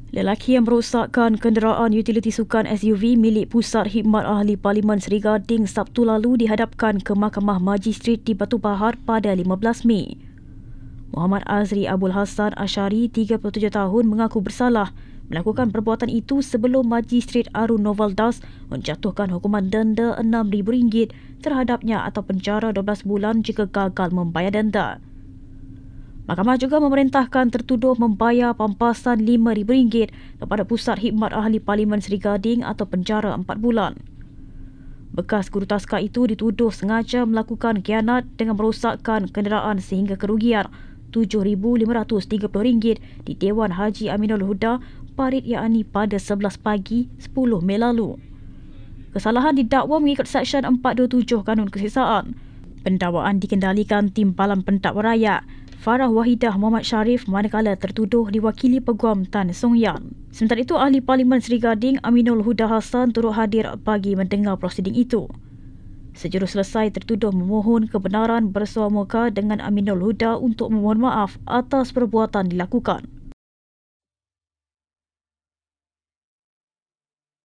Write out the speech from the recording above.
Lelaki yang merosakkan kenderaan utiliti sukan SUV milik Pusat Khidmat Ahli Parlimen Seri Gading Sabtu lalu dihadapkan ke Mahkamah Magistrate di Batu Pahat pada 15 Mei. Muhammad Azri Abdul Hassan Ashari, 37 tahun, mengaku bersalah melakukan perbuatan itu sebelum Magistrate Arun Novaldas menjatuhkan hukuman denda RM6,000 terhadapnya atau penjara 12 bulan jika gagal membayar denda. Mahkamah juga memerintahkan tertuduh membayar pampasan RM5,000 kepada Pusat Khidmat Ahli Parlimen Seri Gading atau penjara 4 bulan. Bekas guru taska itu dituduh sengaja melakukan khianat dengan merosakkan kenderaan sehingga kerugian RM7,530 di Dewan Haji Aminul Huda, Parit yakni pada 11 pagi 10 Mei lalu. Kesalahan didakwa mengikut Seksyen 427 Kanun Keseksaan. Pendakwaan dikendalikan Timpalan Pendakwa Rakyat Farah Wahidah Muhammad Sharif, manakala tertuduh diwakili Peguam Tan Song Yan. Sementara itu, Ahli Parlimen Seri Gading Aminul Huda Hassan turut hadir bagi mendengar prosiding itu. Sejurus selesai, tertuduh memohon kebenaran bersua muka dengan Aminul Huda untuk memohon maaf atas perbuatan dilakukan.